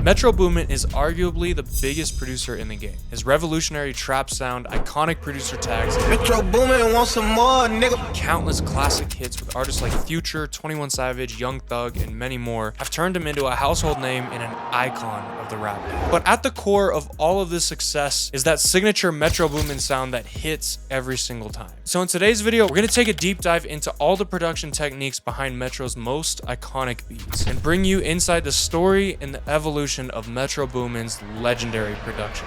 Metro Boomin is arguably the biggest producer in the game. His revolutionary trap sound, iconic producer tags, Metro Boomin want some more, nigga. Countless classic hits with artists like Future, 21 Savage, Young Thug, and many more have turned him into a household name and an icon of the rap game. But at the core of all of this success is that signature Metro Boomin sound that hits every single time. So in today's video, we're gonna take a deep dive into all the production techniques behind Metro's most iconic beats and bring you inside the story and the evolution of Metro Boomin's legendary production.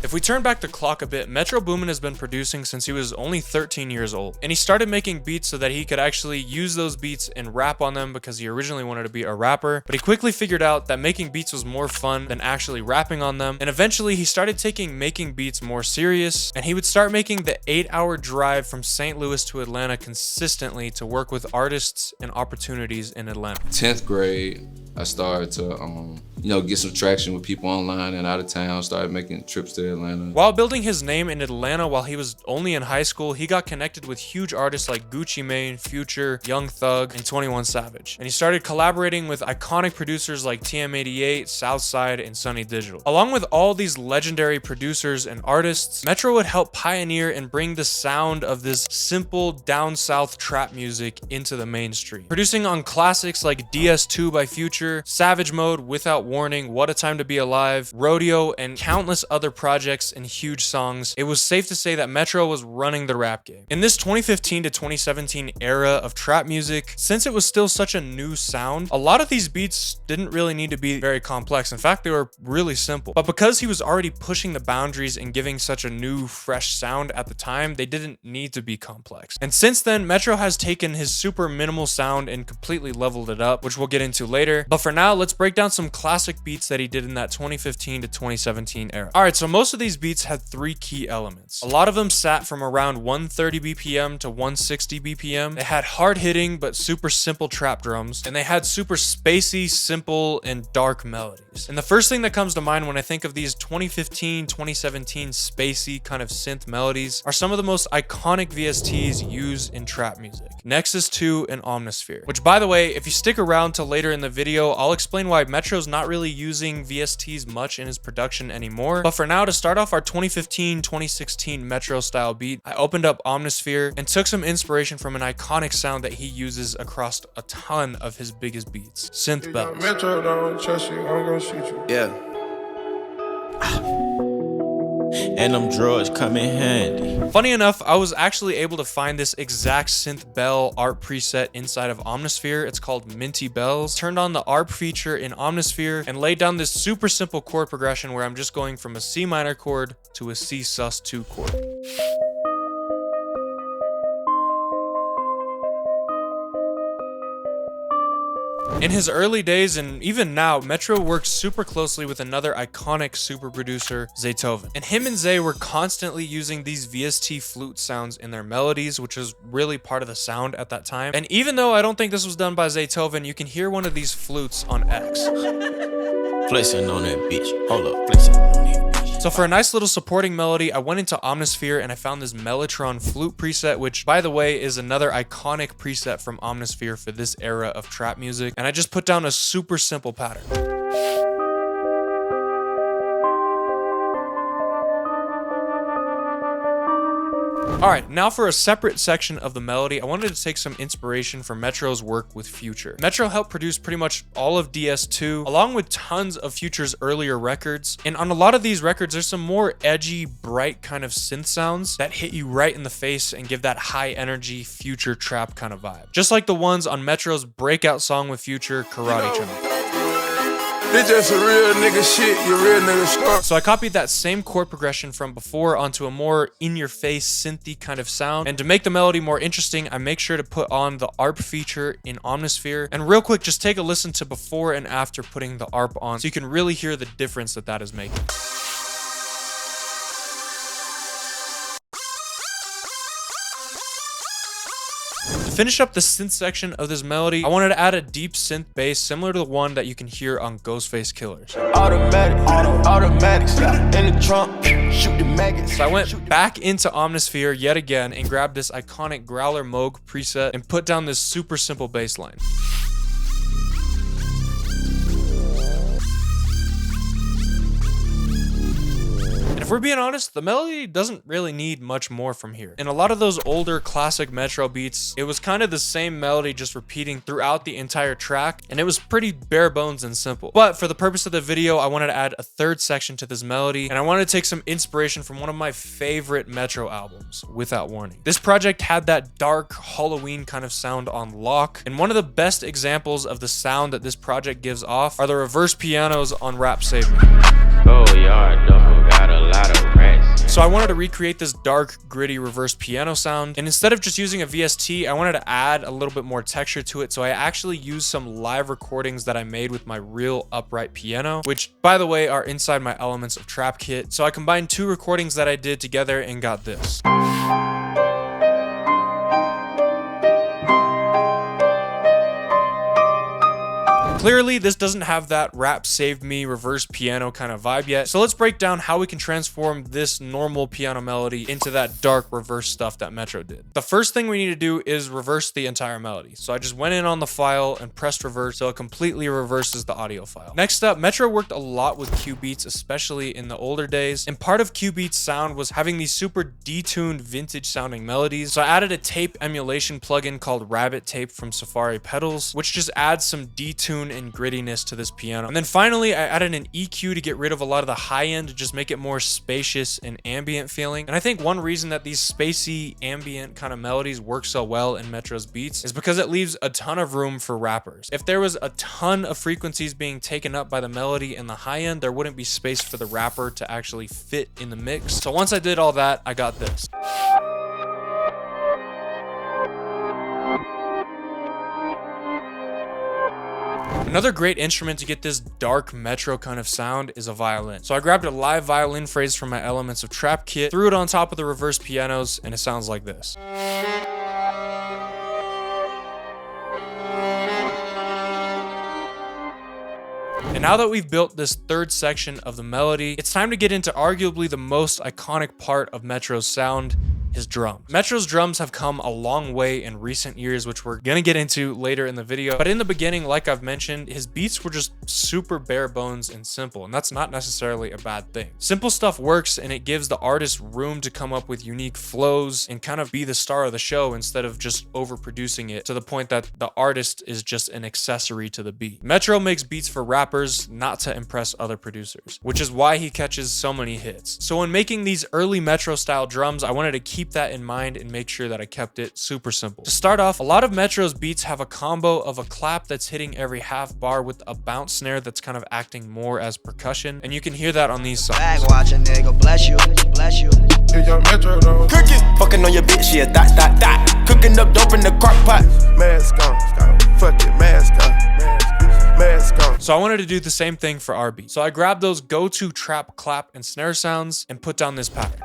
If we turn back the clock a bit, Metro Boomin has been producing since he was only 13 years old. And he started making beats so that he could actually use those beats and rap on them because he originally wanted to be a rapper. But he quickly figured out that making beats was more fun than actually rapping on them. And eventually he started taking making beats more serious, and he would start making the 8-hour drive from St. Louis to Atlanta consistently to work with artists and opportunities in Atlanta. 10th grade, I started to get some traction with people online and out of town, started making trips to Atlanta. While building his name in Atlanta while he was only in high school, he got connected with huge artists like Gucci Mane, Future, Young Thug, and 21 Savage. And he started collaborating with iconic producers like TM88, Southside, and Sunny Digital. Along with all these legendary producers and artists, Metro would help pioneer and bring the sound of this simple down south trap music into the mainstream. Producing on classics like DS2 by Future, Savage Mode, Without Warning, What a Time to Be Alive, Rodeo, and countless other projects and huge songs, it was safe to say that Metro was running the rap game. In this 2015 to 2017 era of trap music, since it was still such a new sound, a lot of these beats didn't really need to be very complex. In fact, they were really simple. But because he was already pushing the boundaries and giving such a new, fresh sound at the time, they didn't need to be complex. And since then, Metro has taken his super minimal sound and completely leveled it up, which we'll get into later. But for now, let's break down some classic beats that he did in that 2015 to 2017 era. Alright, so most of these beats had 3 key elements. A lot of them sat from around 130 BPM to 160 BPM. They had hard-hitting but super simple trap drums, and they had super spacey, simple, and dark melodies. And the first thing that comes to mind when I think of these 2015, 2017 spacey kind of synth melodies are some of the most iconic VSTs used in trap music. Nexus 2 and Omnisphere. Which, by the way, if you stick around till later in the video, I'll explain why Metro's not really using VSTs much in his production anymore. But for now, to start off our 2015-2016 Metro style beat, I opened up Omnisphere and took some inspiration from an iconic sound that he uses across a ton of his biggest beats, synth bells. Metro don't trust you, I'm gonna shoot you. Yeah. And them drugs come in handy. Funny enough, I was actually able to find this exact synth bell ARP preset inside of Omnisphere. It's called Minty Bells. Turned on the ARP feature in Omnisphere and laid down this super simple chord progression where I'm just going from a C minor chord to a C sus2 chord. In his early days, and even now, Metro worked super closely with another iconic super producer, Zaytoven. And him and Zay were constantly using these VST flute sounds in their melodies, which was really part of the sound at that time. And even though I don't think this was done by Zaytoven, you can hear one of these flutes on X. Flexing on that bitch. Hold up, flexing on that bitch. So for a nice little supporting melody, I went into Omnisphere and I found this Mellotron flute preset, which, by the way, is another iconic preset from Omnisphere for this era of trap music. And I just put down a super simple pattern. Alright, now for a separate section of the melody, I wanted to take some inspiration from Metro's work with Future. Metro helped produce pretty much all of DS2, along with tons of Future's earlier records. And on a lot of these records, there's some more edgy, bright kind of synth sounds that hit you right in the face and give that high energy Future trap kind of vibe. Just like the ones on Metro's breakout song with Future, Karate Chop. This just a real nigga shit, you real nigga stuff. So I copied that same chord progression from before onto a more in-your-face synthy kind of sound. And to make the melody more interesting, I make sure to put on the ARP feature in Omnisphere. And real quick, just take a listen to before and after putting the ARP on so you can really hear the difference that that is making. finish up the synth section of this melody, I wanted to add a deep synth bass similar to the one that you can hear on Ghostface Killers. Automatic, in the trunk, shoot the maggots. So I went back into Omnisphere yet again and grabbed this iconic Growler Moog preset and put down this super simple bass line. If we're being honest, the melody doesn't really need much more from here. In a lot of those older classic Metro beats, it was kind of the same melody just repeating throughout the entire track, and it was pretty bare bones and simple. But for the purpose of the video, I wanted to add a third section to this melody, and I wanted to take some inspiration from one of my favorite Metro albums, Without Warning. This project had that dark Halloween kind of sound on lock, and one of the best examples of the sound that this project gives off are the reverse pianos on Rap Save Me. Oh, yard double got a lot of rest. So I wanted to recreate this dark, gritty reverse piano sound, and instead of just using a VST, I wanted to add a little bit more texture to it, so I actually used some live recordings that I made with my real upright piano, which, by the way, are inside my Elements of Trap kit. So I combined two recordings that I did together and got this. Clearly, this doesn't have that Rap Saved Me reverse piano kind of vibe yet, so let's break down how we can transform this normal piano melody into that dark reverse stuff that Metro did. The first thing we need to do is reverse the entire melody. So I just went in on the file and pressed reverse so it completely reverses the audio file. Next up, Metro worked a lot with Q beats, especially in the older days, and part of Q beats sound was having these super detuned vintage sounding melodies. So I added a tape emulation plugin called Rabbit Tape from Safari Pedals, which just adds some detune and grittiness to this piano. And then finally, I added an EQ to get rid of a lot of the high end to just make it more spacious and ambient feeling. And I think one reason that these spacey, ambient kind of melodies work so well in Metro's beats is because it leaves a ton of room for rappers. If there was a ton of frequencies being taken up by the melody in the high end, there wouldn't be space for the rapper to actually fit in the mix. So once I did all that, I got this. Another great instrument to get this dark Metro kind of sound is a violin. So I grabbed a live violin phrase from my Elements of Trap kit, threw it on top of the reverse pianos, and it sounds like this. And now that we've built this third section of the melody, it's time to get into arguably the most iconic part of Metro's sound, his drums. Metro's drums have come a long way in recent years, which we're gonna get into later in the video. But in the beginning, like I've mentioned, his beats were just super bare bones and simple, and that's not necessarily a bad thing. Simple stuff works, and it gives the artist room to come up with unique flows and kind of be the star of the show instead of just overproducing it to the point that the artist is just an accessory to the beat. Metro makes beats for rappers, not to impress other producers, which is why he catches so many hits. So when making these early Metro style drums, I wanted to keep that in mind and make sure that I kept it super simple. To start off, a lot of Metro's beats have a combo of a clap that's hitting every half bar with a bounce snare that's kind of acting more as percussion, and you can hear that on these songs. Watch a nigga, bless you, bless you. It's your Metro though. Cooking, fucking on your bitch, yeah, that. Cooking up dope in the crock pot. Mask on, fuck it, mask on, mask on. So I wanted to do the same thing for our beat. So I grabbed those go-to trap, clap, and snare sounds and put down this pattern.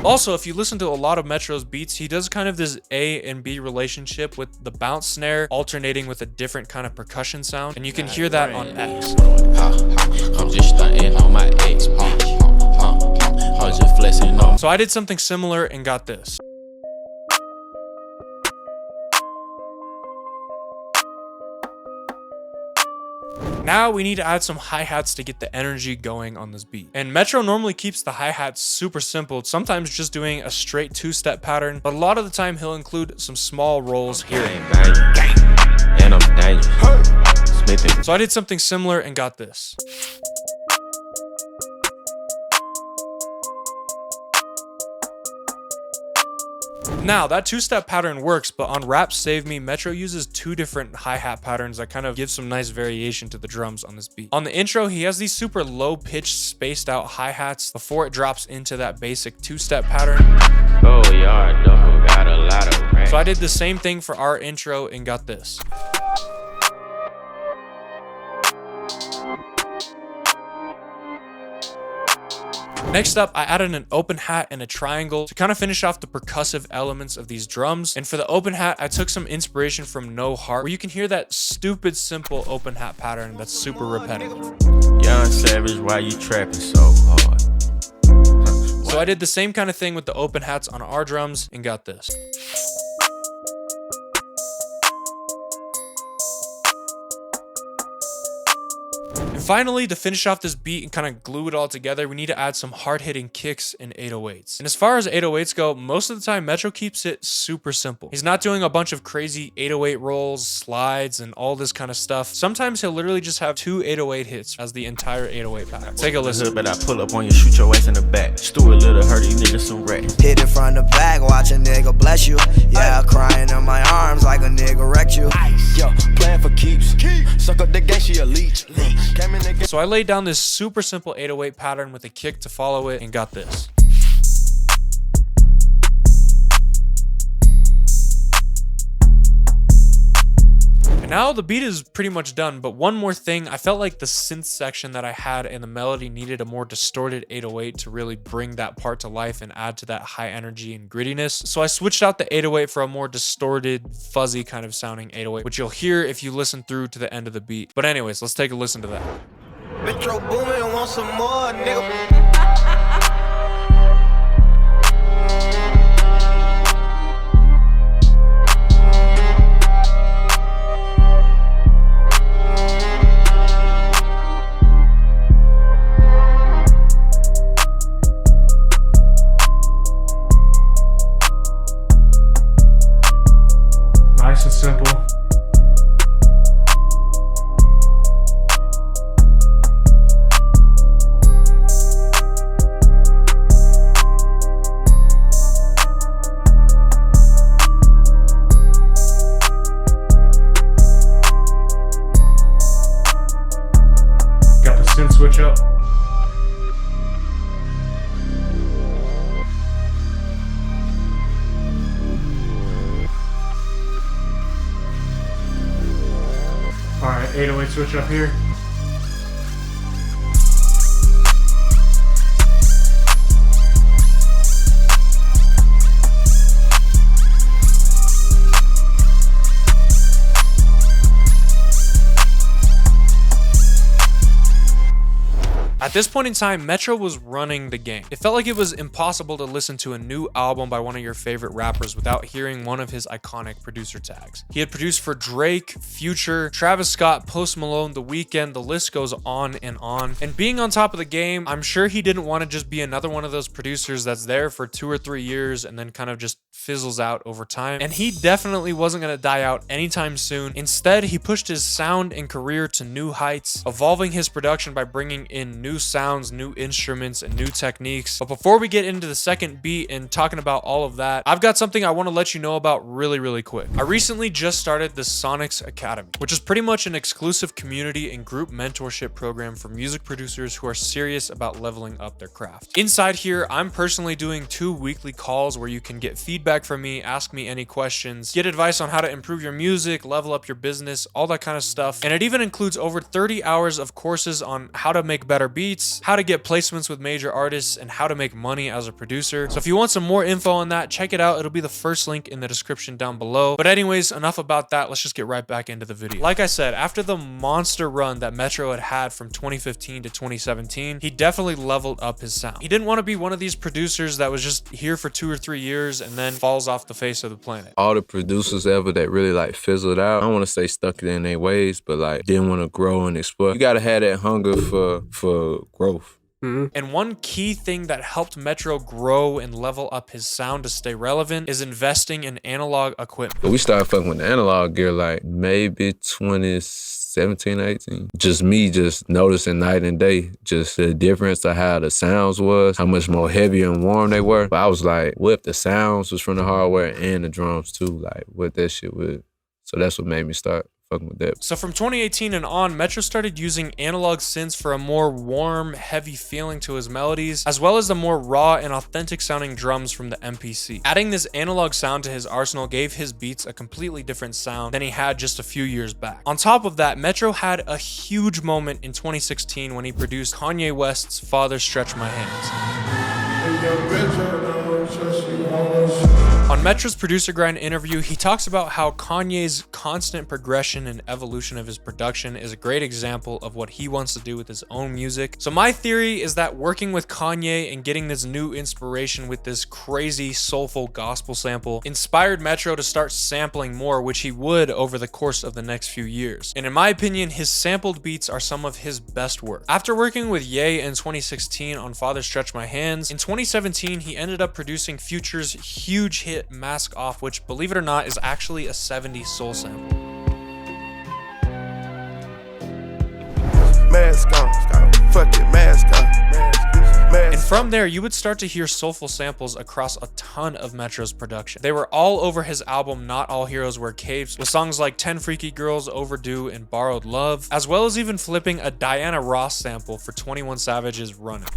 Also, if you listen to a lot of Metro's beats, he does kind of this A and B relationship with the bounce snare alternating with a different kind of percussion sound, and you can hear that on X. I'm just stunting on my ex. I'm just flexing on. So I did something similar and got this. Now we need to add some hi-hats to get the energy going on this beat. And Metro normally keeps the hi-hats super simple, sometimes just doing a straight two-step pattern, but a lot of the time he'll include some small rolls here. And I'm dangerous. Smithing. So I did something similar and got this. Now, that two-step pattern works, but on Rap Save Me, Metro uses two different hi-hat patterns that kind of give some nice variation to the drums on this beat. On the intro, he has these super low-pitched, spaced-out hi-hats before it drops into that basic two-step pattern. Oh, yard double got a lot of rest. So I did the same thing for our intro and got this. Next up, I added an open hat and a triangle to kind of finish off the percussive elements of these drums. And for the open hat, I took some inspiration from No Heart, where you can hear that stupid simple open hat pattern that's super repetitive. Young Savage, why you trapping so hard? So I did the same kind of thing with the open hats on our drums and got this. And finally, to finish off this beat and kind of glue it all together, we need to add some hard-hitting kicks and 808s. And as far as 808s go, most of the time Metro keeps it super simple. He's not doing a bunch of crazy 808 rolls, slides, and all this kind of stuff. Sometimes he'll literally just have 2 808 hits as the entire 808 pattern. Take a listen. But I pull up on you, shoot your ass in the back. Stuart little hurt you niggas some rats. Hit it from the back, watch a nigga bless you. Yeah, crying in my arms like a nigga wrecked you. Yo, playing for keeps. Suck up the gang, she a leech. So I laid down this super simple 808 pattern with a kick to follow it and got this. And now the beat is pretty much done, but one more thing, I felt like the synth section that I had and the melody needed a more distorted 808 to really bring that part to life and add to that high energy and grittiness. So I switched out the 808 for a more distorted, fuzzy kind of sounding 808, which you'll hear if you listen through to the end of the beat. But anyways, let's take a listen to that. Metro Boomin want some more, nigga. Nice and simple. Got the synth switch up. Alright, 808 switch up here. At this point in time, Metro was running the game. It felt like it was impossible to listen to a new album by one of your favorite rappers without hearing one of his iconic producer tags. He had produced for Drake, Future, Travis Scott, Post Malone, The Weeknd, the list goes on. And being on top of the game, I'm sure he didn't want to just be another one of those producers that's there for 2 or 3 years and then kind of just fizzles out over time. And he definitely wasn't going to die out anytime soon. Instead, he pushed his sound and career to new heights, evolving his production by bringing in new sounds, new instruments, and new techniques. But before we get into the second beat and talking about all of that, I've got something I want to let you know about really quick. I recently just started the Sonics Academy, which is pretty much an exclusive community and group mentorship program for music producers who are serious about leveling up their craft. Inside here, I'm personally doing 2 weekly calls where you can get feedback from me, ask me any questions, get advice on how to improve your music, level up your business, all that kind of stuff. And it even includes over 30 hours of courses on how to make better beats, how to get placements with major artists, and how to make money as a producer. So if you want some more info on that, check it out. It'll be the first link in the description down below. But anyways, enough about that. Let's just get right back into the video. Like I said, after the monster run that Metro had from 2015 to 2017, he definitely leveled up his sound. He didn't want to be one of these producers that was just here for 2 or 3 years and then falls off the face of the planet. All the producers ever that really like fizzled out, I don't want to say stuck in their ways, but like didn't want to grow and explore. You gotta have that hunger for growth. And one key thing that helped Metro grow and level up his sound to stay relevant is investing in analog equipment. But we started fucking with the analog gear like maybe 2017, 18. Just me just noticing night and day, just the difference of how the sounds was, how much more heavy and warm they were. But I was like, what if the sounds was from the hardware and the drums too? Like what that shit would. So that's what made me start fucking with that. So from 2018 and on, Metro started using analog synths for a more warm, heavy feeling to his melodies, as well as the more raw and authentic sounding drums from the MPC. Adding this analog sound to his arsenal gave his beats a completely different sound than he had just a few years back. On top of that, Metro had a huge moment in 2016 when he produced Kanye West's Father Stretch My Hands. On Metro's Producer Grind interview, he talks about how Kanye's constant progression and evolution of his production is a great example of what he wants to do with his own music. So my theory is that working with Kanye and getting this new inspiration with this crazy soulful gospel sample inspired Metro to start sampling more, which he would over the course of the next few years. And in my opinion, his sampled beats are some of his best work. After working with Ye in 2016 on Father Stretch My Hands, in 2017 he ended up producing Future's huge hit Mask Off, which, believe it or not, is actually a 70s soul sample. Mask on, fuck it, mask on. And from there, you would start to hear soulful samples across a ton of Metro's production. They were all over his album Not All Heroes Wear Capes, with songs like 10 Freaky Girls, Overdue, and Borrowed Love, as well as even flipping a Diana Ross sample for 21 Savage's Runnin'.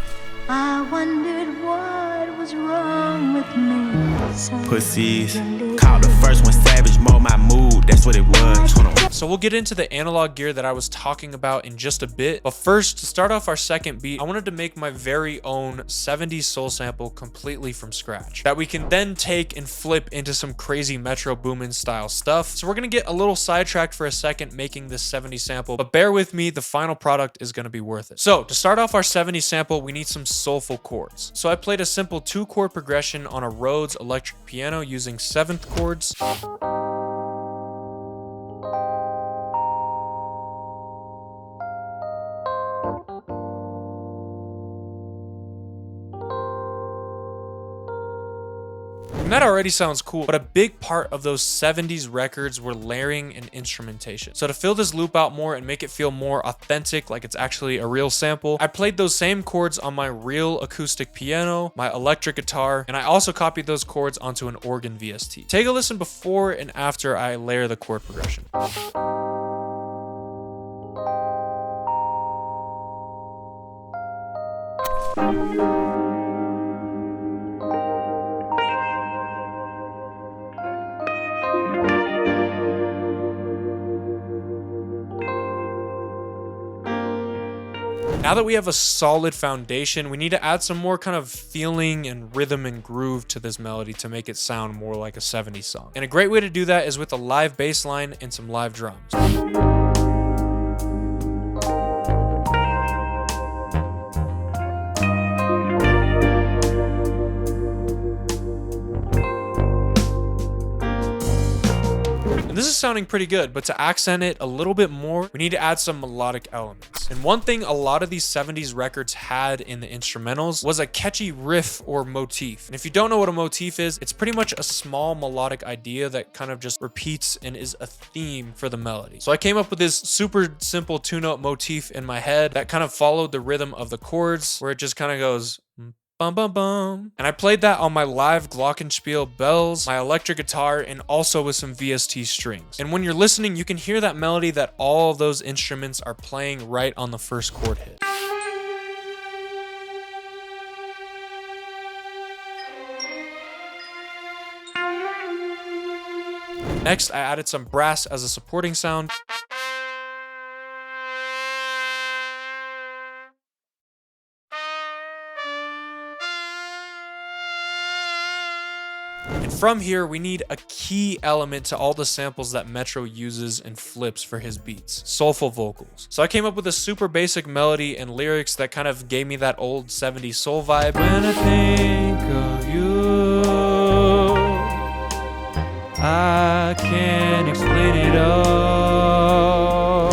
I wondered what was wrong with me. Pussies. Called the first one savage, mold my mood. That's what it was. So we'll get into the analog gear that I was talking about in just a bit. But first, to start off our second beat, I wanted to make my very own 70s soul sample completely from scratch that we can then take and flip into some crazy Metro Boomin style stuff. So we're gonna get a little sidetracked for a second making this 70s sample, but bear with me, the final product is gonna be worth it. So to start off our 70s sample, we need some soulful chords. So I played a simple 2-chord progression on a Rhodes electric piano using 7th chords. And that already sounds cool, but a big part of those 70s records were layering and instrumentation. So to fill this loop out more and make it feel more authentic, like it's actually a real sample, I played those same chords on my real acoustic piano, my electric guitar, and I also copied those chords onto an organ VST. Take a listen before and after I layer the chord progression. Now that we have a solid foundation, we need to add some more kind of feeling and rhythm and groove to this melody to make it sound more like a 70s song. And a great way to do that is with a live bass line and some live drums. And this is sounding pretty good, but to accent it a little bit more, we need to add some melodic elements. And one thing a lot of these 70s records had in the instrumentals was a catchy riff or motif. And if you don't know what a motif is, it's pretty much a small melodic idea that kind of just repeats and is a theme for the melody. So I came up with this super simple 2-note motif in my head that kind of followed the rhythm of the chords, where it just kind of goes bum bum bum. And I played that on my live glockenspiel bells, my electric guitar, and also with some VST strings. And when you're listening, you can hear that melody that all those instruments are playing right on the first chord hit. Next, I added some brass as a supporting sound. And from here, we need a key element to all the samples that Metro uses and flips for his beats: soulful vocals. So I came up with a super basic melody and lyrics that kind of gave me that old 70s soul vibe. When I think of you, I can't explain it all.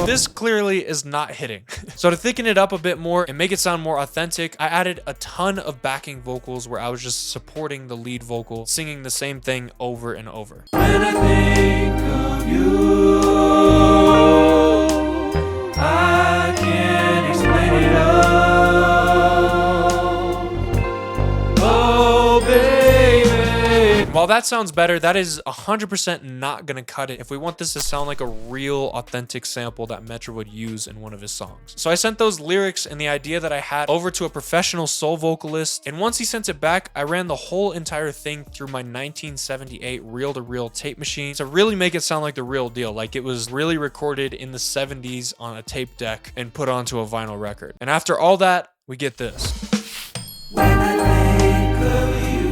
This clearly is not hitting. So to thicken it up a bit more and make it sound more authentic, I added a ton of backing vocals where I was just supporting the lead vocal, singing the same thing over and over. When I think of you, I can't explain it all. Oh, baby. while that sounds better, that is 100% not gonna cut it if we want this to sound like a real authentic sample that Metro would use in one of his songs. So I sent those lyrics and the idea that I had over to a professional soul vocalist, and once he sent it back, I ran the whole entire thing through my 1978 reel-to-reel tape machine to really make it sound like the real deal, like it was really recorded in the 70s on a tape deck and put onto a vinyl record. And after all that, we get this. When I think of you,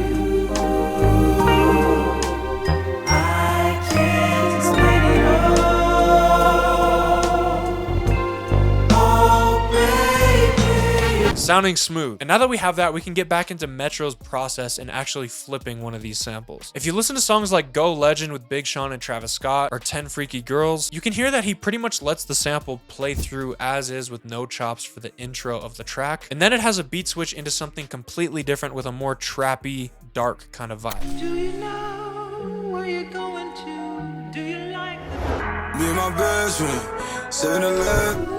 I can't explain it all. Oh, baby. Sounding smooth. And now that we have that, we can get back into Metro's process and actually flipping one of these samples. If you listen to songs like Go Legend with Big Sean and Travis Scott or 10 Freaky Girls, you can hear that he pretty much lets the sample play through as is with no chops for the intro of the track. And then it has a beat switch into something completely different with a more trappy, dark kind of vibe. Do you know where you're going to? Do you like the... Me and my best friend, 7-Eleven.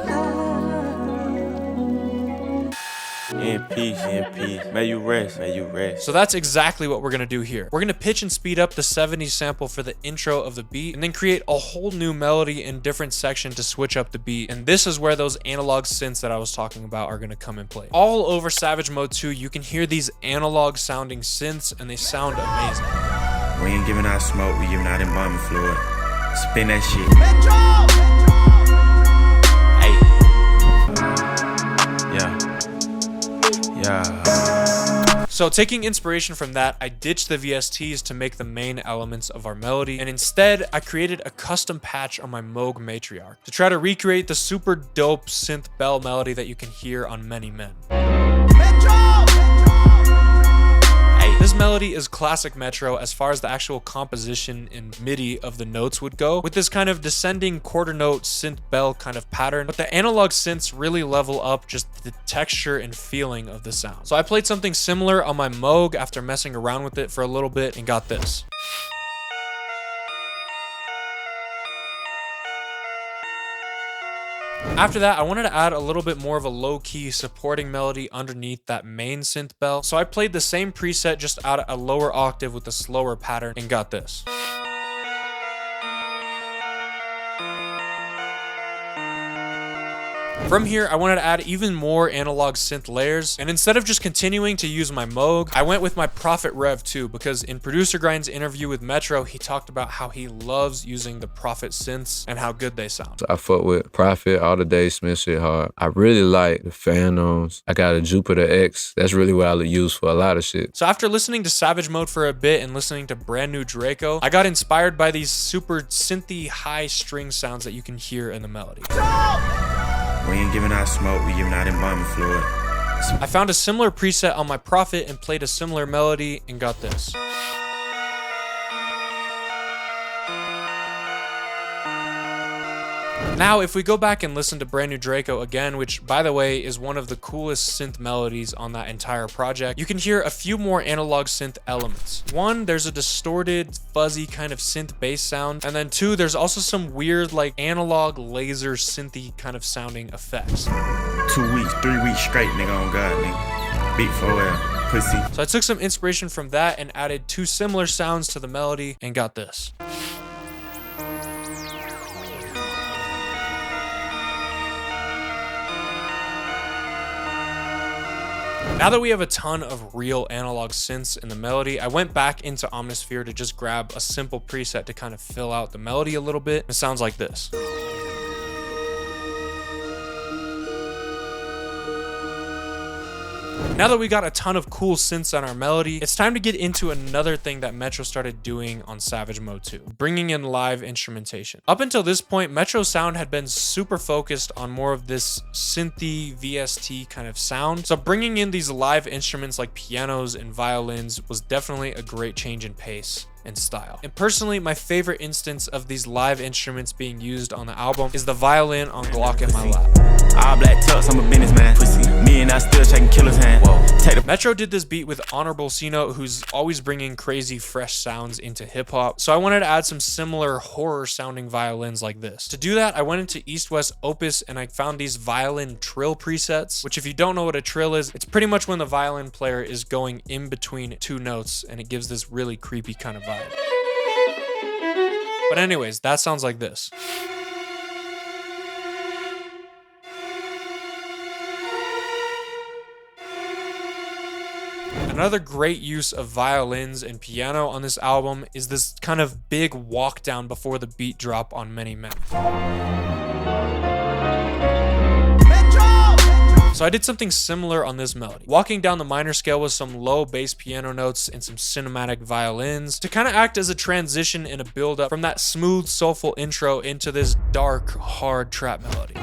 In peace, in peace. May you rest, may you rest. So that's exactly what we're gonna do here. We're gonna pitch and speed up the 70s sample for the intro of the beat and then create a whole new melody in different section to switch up the beat. And this is where those analog synths that I was talking about are gonna come in play. All over Savage Mode 2, you can hear these analog sounding synths and they sound amazing. We ain't giving out smoke, we giving out embalming fluid. Spin that shit. Hey. Yeah. So taking inspiration from that, I ditched the VSTs to make the main elements of our melody, and instead I created a custom patch on my Moog Matriarch to try to recreate the super dope synth bell melody that you can hear on Many Men. This melody is classic Metro as far as the actual composition and MIDI of the notes would go, with this kind of descending quarter note synth bell kind of pattern, but the analog synths really level up just the texture and feeling of the sound. So I played something similar on my Moog after messing around with it for a little bit and got this. After that, I wanted to add a little bit more of a low-key supporting melody underneath that main synth bell. So I played the same preset just out a lower octave with a slower pattern and got this. From here, I wanted to add even more analog synth layers, and instead of just continuing to use my Moog, I went with my Prophet Rev 2 because in Producer Grind's interview with Metro, he talked about how he loves using the Prophet synths and how good they sound. I fuck with Prophet, all the Dave Smith shit hard. I really like the Phantoms. I got a Jupiter X. That's really what I use for a lot of shit. So after listening to Savage Mode for a bit and listening to Brand New Draco, I got inspired by these super synthy high string sounds that you can hear in the melody. We ain't giving out smoke, we giving out embalming fluid. I found a similar preset on my Prophet and played a similar melody and got this. Now, if we go back and listen to Brand New Draco again, which by the way is one of the coolest synth melodies on that entire project, you can hear a few more analog synth elements. One, there's a distorted, fuzzy kind of synth bass sound, and then two, there's also some weird like analog laser synthy kind of sounding effects. 2 weeks, 3 weeks straight, nigga, on God, nigga. Beat 4L, pussy. So I took some inspiration from that and added two similar sounds to the melody and got this. Now that we have a ton of real analog synths in the melody, I went back into Omnisphere to just grab a simple preset to kind of fill out the melody a little bit. It sounds like this. Now that we got a ton of cool synths on our melody, it's time to get into another thing that Metro started doing on Savage Mode 2, bringing in live instrumentation. Up until this point, Metro's sound had been super focused on more of this synthy VST kind of sound. So bringing in these live instruments like pianos and violins was definitely a great change in pace. and style. And personally, my favorite instance of these live instruments being used on the album is the violin on Glock in My Lap. All black tux, I'm a businessman. Pussy. Me and I still shaking killer's hand. Whoa. Metro did this beat with Honorable Cino, who's always bringing crazy fresh sounds into hip hop. So I wanted to add some similar horror sounding violins like this. To do that, I went into East West Opus and I found these violin trill presets, which if you don't know what a trill is, it's pretty much when the violin player is going in between two notes and it gives this really creepy kind of vibe. But anyways, that sounds like this. Another great use of violins and piano on this album is this kind of big walk down before the beat drop on Many Men. So I did something similar on this melody, walking down the minor scale with some low bass piano notes and some cinematic violins to kind of act as a transition and a build up from that smooth, soulful intro into this dark, hard trap melody.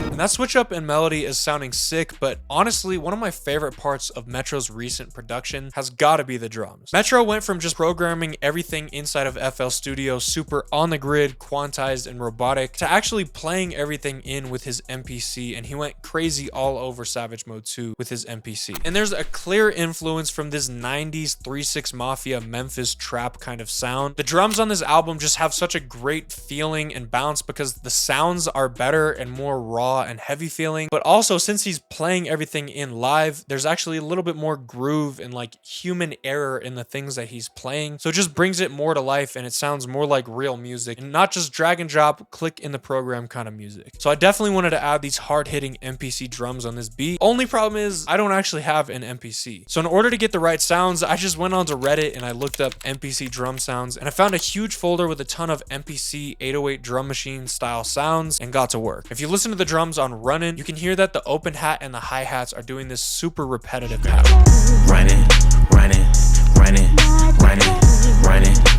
And that switch up in melody is sounding sick, but honestly, one of my favorite parts of Metro's recent production has got to be the drums. Metro went from just programming everything inside of FL Studio super on the grid, quantized, and robotic to actually playing everything in with his MPC, and he went crazy all over Savage Mode 2 with his MPC. And there's a clear influence from this 90s 3-6 Mafia Memphis trap kind of sound. The drums on this album just have such a great feeling and bounce because the sounds are better and more raw and heavy feeling, but also since he's playing everything in live, there's actually a little bit more groove and like human error in the things that he's playing, so it just brings it more to life and it sounds more like real music and not just drag and drop, click in the program kind of music. So I definitely wanted to add these hard-hitting MPC drums on this beat. Only problem is I don't actually have an MPC, so in order to get the right sounds, I just went onto Reddit and I looked up MPC drum sounds and I found a huge folder with a ton of MPC 808 drum machine style sounds and got to work. If you listen to the drums on Runnin', you can hear that the open hat and the hi-hats are doing this super repetitive pattern. Running.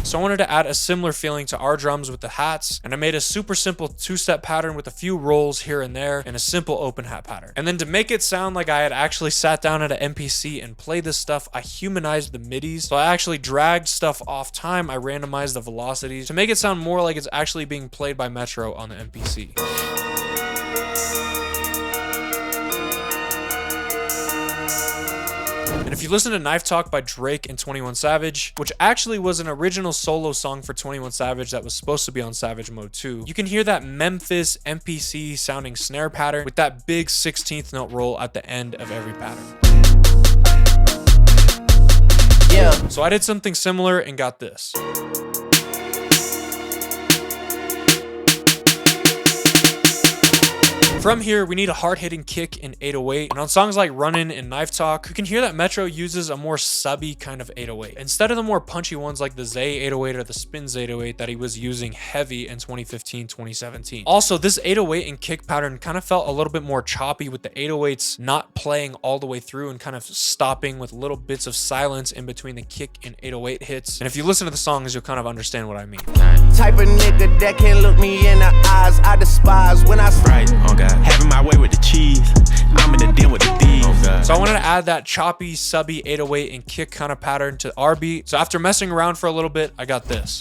So I wanted to add a similar feeling to our drums with the hats, and I made a super simple two-step pattern with a few rolls here and there and a simple open hat pattern. And then to make it sound like I had actually sat down at an MPC and played this stuff, I humanized the midis. So I actually dragged stuff off time, I randomized the velocities to make it sound more like it's actually being played by Metro on the MPC. And if you listen to Knife Talk by Drake and 21 Savage, which actually was an original solo song for 21 Savage that was supposed to be on Savage Mode 2, you can hear that Memphis MPC sounding snare pattern with that big 16th note roll at the end of every pattern. Yeah. So I did something similar and got this. From here, we need a hard-hitting kick in 808, and on songs like Runnin' and Knife Talk, you can hear that Metro uses a more subby kind of 808. Instead of the more punchy ones like the Zay 808 or the Spins 808 that he was using heavy in 2015, 2017. Also, this 808 and kick pattern kind of felt a little bit more choppy with the 808s not playing all the way through and kind of stopping with little bits of silence in between the kick and 808 hits. And if you listen to the songs, you'll kind of understand what I mean. Type of nigga that can't look me in the eyes, I despise when I right, oh God. Having my way with the cheese, I'm in the den with the thieves. Oh so I wanted to add that choppy, subby 808 and kick kind of pattern to our beat. So after messing around for a little bit, I got this.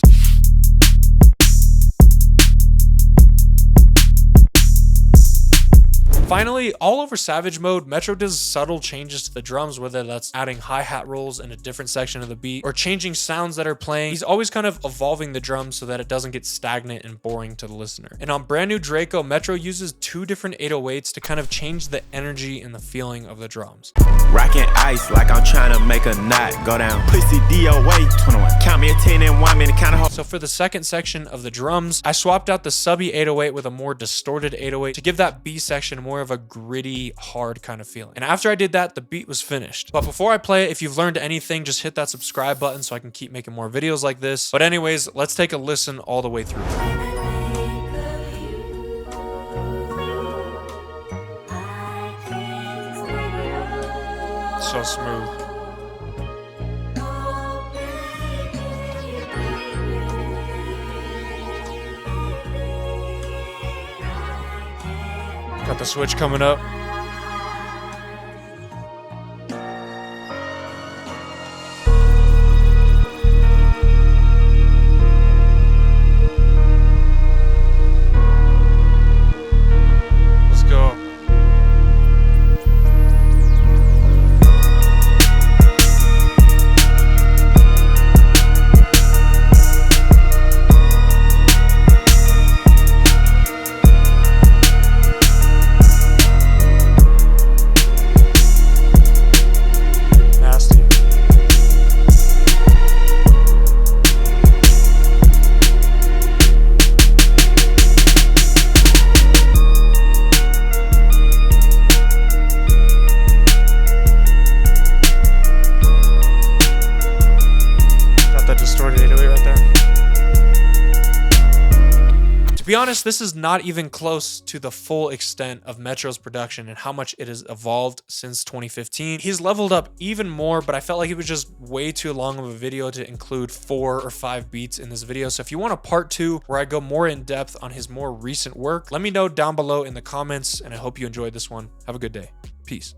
Finally, all over Savage Mode, Metro does subtle changes to the drums, whether that's adding hi-hat rolls in a different section of the beat or changing sounds that are playing. He's always kind of evolving the drums so that it doesn't get stagnant and boring to the listener. And on Brand New Draco, Metro uses 2 different 808s to kind of change the energy and the feeling of the drums. Rocking ice like I'm trying to make a knot go down. Pussy DOA 21. Count me a 10 and 1 minute kind of. So for the second section of the drums, I swapped out the subby 808 with a more distorted 808 to give that B section more of a gritty, hard kind of feeling. And after I did that, the beat was finished. But before I play it, if you've learned anything, just hit that subscribe button so I can keep making more videos like this. But anyways, let's take a listen all the way through. So smooth. Got the switch coming up. Let's go. To be honest, this is not even close to the full extent of Metro's production and how much it has evolved since 2015. He's leveled up even more, but I felt like it was just way too long of a video to include 4 or 5 beats in this video. So if you want a part 2 where I go more in depth on his more recent work, let me know down below in the comments, and I hope you enjoyed this one. Have a good day. Peace.